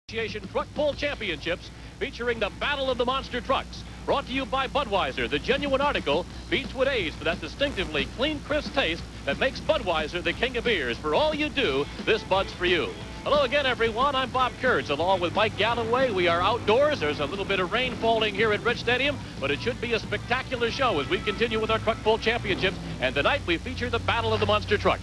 Truck Pull Championships featuring the Battle of the Monster Trucks. Brought to you by Budweiser, the genuine article, beats with age for that distinctively clean, crisp taste that makes Budweiser the king of beers. For all you do, this Bud's for you. Hello again, everyone. I'm Bob Kurtz, along with Mike Gallaway. We are outdoors. There's a little bit of rain falling here at Rich Stadium, but it should be a spectacular show as we continue with our Truck Pull Championships. And tonight we feature the Battle of the Monster Trucks.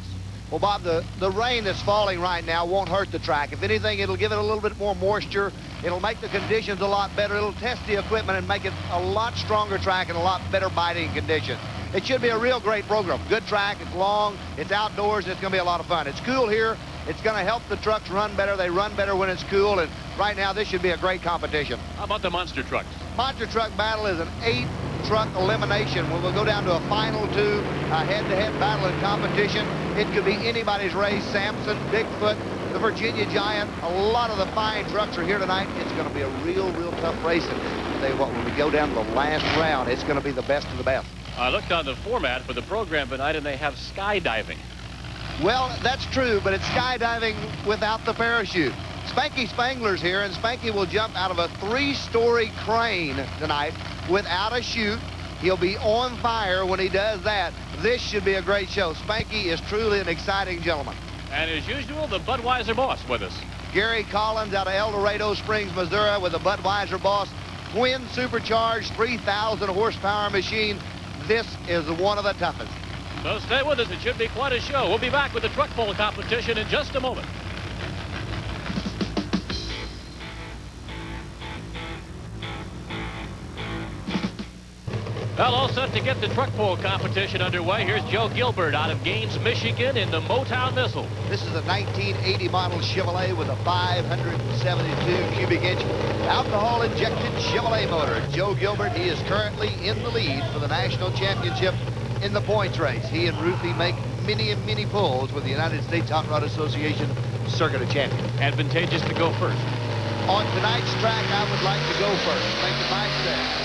Well, Bob, the rain that's falling right now won't hurt the track. If anything, it'll give it a little bit more moisture. It'll make the conditions a lot better. It'll test the equipment and make it a lot stronger track and a lot better biting condition. It should be a real great program. Good track, it's long, it's outdoors, and it's going to be a lot of fun. It's cool here. It's going to help the trucks run better. They run better when it's cool, and right now this should be a great competition. How about the Monster Trucks? Monster Truck Battle is an 8-truck elimination. We'll go down to a final two, a head-to-head battle and competition. It could be anybody's race. Samson, Bigfoot, the Virginia Giant. A lot of the fine trucks are here tonight. It's going to be a real tough race. And I'll tell you what, when we go down to the last round, it's going to be the best of the best. I looked on the format for the program tonight, and they have skydiving. Well, that's true, but it's skydiving without the parachute. Spanky Spangler's here, and Spanky will jump out of a 3-story crane tonight without a chute. He'll be on fire when he does that. This should be a great show. Spanky is truly an exciting gentleman. And as usual, the Budweiser boss with us. Gary Collins out of El Dorado Springs, Missouri, with the Budweiser boss. Twin supercharged 3,000 horsepower machine. This is one of the toughest. So stay with us. It should be quite a show. We'll be back with the truck pull competition in just a moment. Well, all set to get the truck pull competition underway. Here's Joe Gilbert out of Gaines, Michigan in the Motown MISSLE. This is a 1980 model Chevrolet with a 572 cubic inch alcohol-injected Chevrolet motor. Joe Gilbert, he is currently in the lead for the national championship in the points race. He and Ruthie make many pulls with the United States Hot Rod Association Circuit of Champions. Advantageous to go first. On tonight's track, I would like to go first. Thank you, Mike said.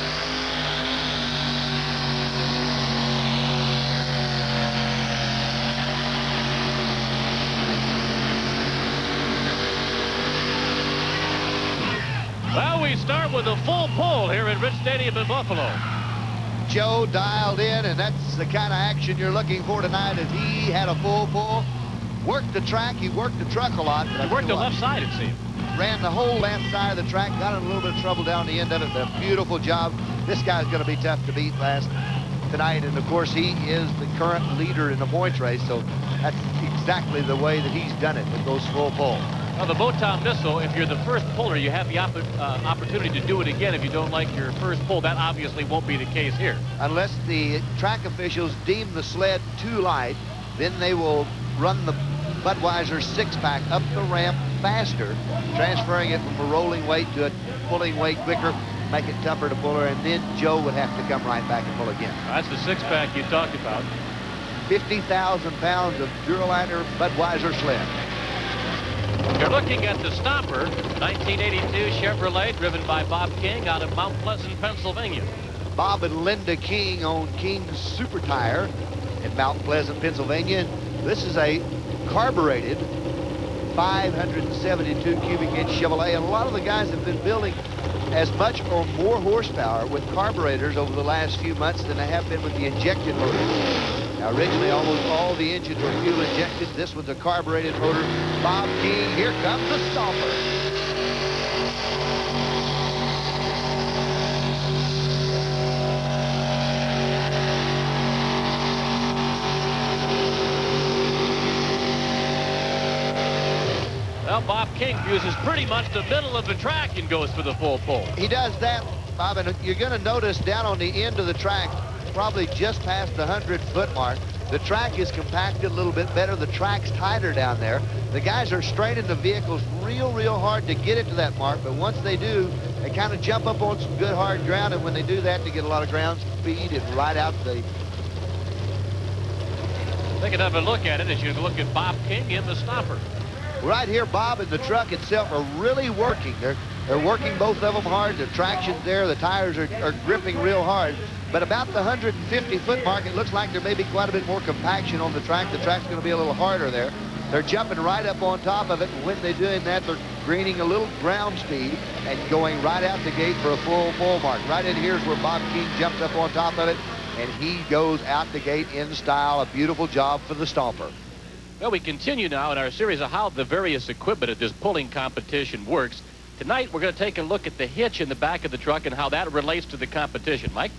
Well, we start with a full pull here at Rich Stadium in Buffalo. Joe dialed in, and that's the kind of action you're looking for tonight, as he had a full pull. Worked the track, he worked the truck a lot. He worked the left side, it seemed. Ran the whole left side of the track, got in a little bit of trouble down the end of it, but a beautiful job. This guy's going to be tough to beat tonight, and of course he is the current leader in the points race, so that's exactly the way that he's done it with those full pulls. Well, the Motown MISSLE, if you're the first puller, you have the opportunity to do it again if you don't like your first pull. That obviously won't be the case here. Unless the track officials deem the sled too light, then they will run the Budweiser 6-pack up the ramp faster, transferring it from a rolling weight to a pulling weight quicker, make it tougher to pull her, and then Joe would have to come right back and pull again. That's the 6-pack you talked about. 50,000 pounds of Duraliner Budweiser sled. You're looking at the Stomper, 1982 Chevrolet, driven by Bob King out of Mount Pleasant, Pennsylvania. Bob and Linda King own King's Super Tire in Mount Pleasant, Pennsylvania. This is a carbureted 572 cubic inch Chevrolet, and a lot of the guys have been building as much or more horsepower with carburetors over the last few months than they have been with the injected motors. Now, originally, almost all the engines were fuel injected. This was a carbureted motor. Bob King, here comes the Stomper. Well, Bob King uses pretty much the middle of the track and goes for the full pull. He does that, Bob, and you're going to notice down on the end of the track, probably just past the 100-foot mark, the track is compacted a little bit better. The track's tighter down there. The guys are straining the vehicles real hard to get it to that mark, but once they do, they kind of jump up on some good hard ground, and when they do that, they get a lot of ground speed and ride out the... Take another look at it as you look at Bob King in the Stomper. Right here, Bob and the truck itself are really working. They're working both of them hard. The traction's there. The tires are gripping real hard. But about the 150-foot mark, it looks like there may be quite a bit more compaction on the track. The track's going to be a little harder there. They're jumping right up on top of it, and when they're doing that, they're gaining a little ground speed and going right out the gate for a full mark. Right in here's where Bob King jumped up on top of it, and he goes out the gate in style. A beautiful job for the Stomper. Well, we continue now in our series of how the various equipment at this pulling competition works. Tonight, we're going to take a look at the hitch in the back of the truck and how that relates to the competition. Mike?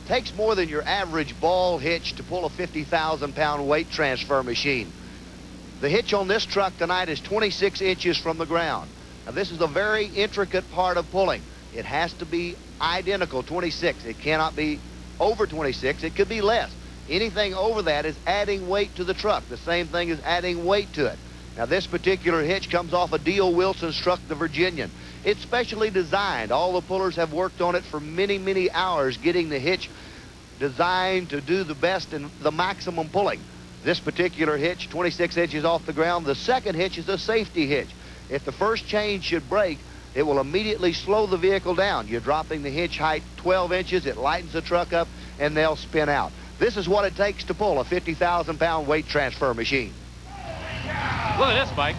Takes more than your average ball hitch to pull a 50,000-pound weight transfer machine. The hitch on this truck tonight is 26 inches from the ground. Now, this is a very intricate part of pulling. It has to be identical, 26. It cannot be over 26. It could be less. Anything over that is adding weight to the truck. The same thing is adding weight to it. Now, this particular hitch comes off a D.O. Wilson's truck, the Virginian. It's specially designed. All the pullers have worked on it for many, many hours, getting the hitch designed to do the best and the maximum pulling. This particular hitch, 26 inches off the ground. The second hitch is a safety hitch. If the first chain should break, it will immediately slow the vehicle down. You're dropping the hitch height 12 inches. It lightens the truck up, and they'll spin out. This is what it takes to pull a 50,000-pound weight transfer machine. Look at this, Mike.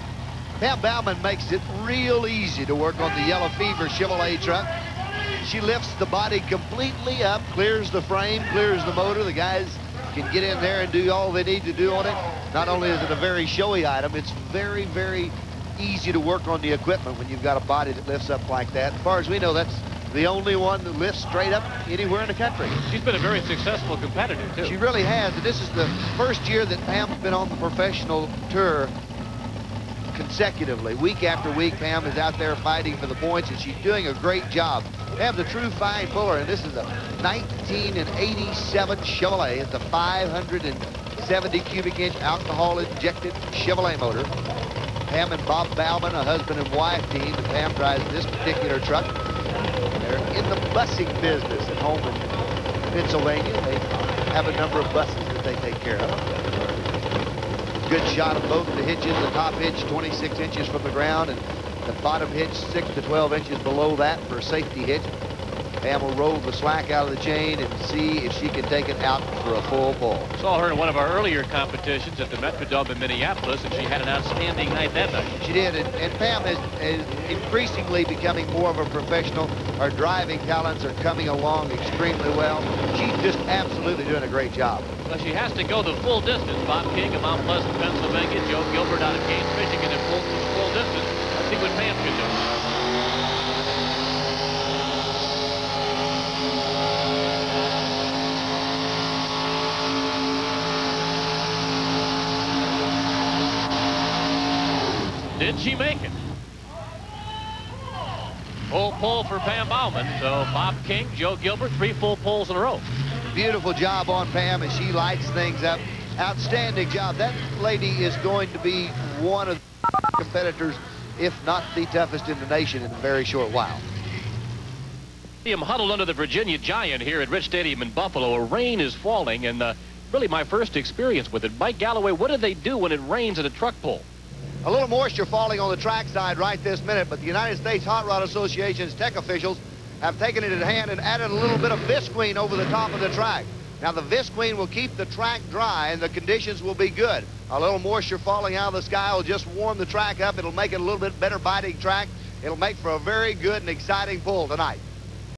Pam Bauman makes it real easy to work on the Yellow Fever Chevrolet truck. She lifts the body completely up, clears the frame, clears the motor. The guys can get in there and do all they need to do on it. Not only is it a very showy item, it's very, very easy to work on the equipment when you've got a body that lifts up like that. As far as we know, that's the only one that lifts straight up anywhere in the country. She's been a very successful competitor, too. She really has. And this is the first year that Pam's been on the professional tour consecutively. Week after week, Pam is out there fighting for the points, and she's doing a great job. Pam's a true fine puller, and this is a 1987 Chevrolet. It's a 570 cubic inch alcohol-injected Chevrolet motor. Pam and Bob Bauman, a husband and wife team, and Pam drives this particular truck. They're in the busing business at home in Pennsylvania. They have a number of buses that they take care of. Good shot of both the hitches. The top hitch 26 inches from the ground, and the bottom hitch 6 to 12 inches below that for a safety hitch. Pam will roll the slack out of the chain and see if she can take it out for a full pull. Saw her in one of our earlier competitions at the Metrodome in Minneapolis, and she had an outstanding night that night. She did, and Pam is increasingly becoming more of a professional. Her driving talents are coming along extremely well. She's just absolutely doing a great job. Well, she has to go the full distance. Bob King of Mount Pleasant, Pennsylvania, Joe Gilbert out of Gaines, Michigan, and pulled the full distance. Let's see what Pam can do. Did she make it? Full pull for Pam Bauman. So Bob King, Joe Gilbert, 3 full pulls in a row. Beautiful job on Pam as she lights things up. Outstanding job. That lady is going to be one of the competitors, if not the toughest in the nation, in a very short while. I'm huddled under the Virginia Giant here at Rich Stadium in Buffalo. Rain is falling, and really my first experience with it. Mike Gallaway, what do they do when it rains at a truck pull? A little moisture falling on the track side right this minute, but the United States Hot Rod Association's tech officials have taken it in hand and added a little bit of visqueen over the top of the track. Now, the visqueen will keep the track dry, and the conditions will be good. A little moisture falling out of the sky will just warm the track up. It'll make it a little bit better biting track. It'll make for a very good and exciting pull tonight.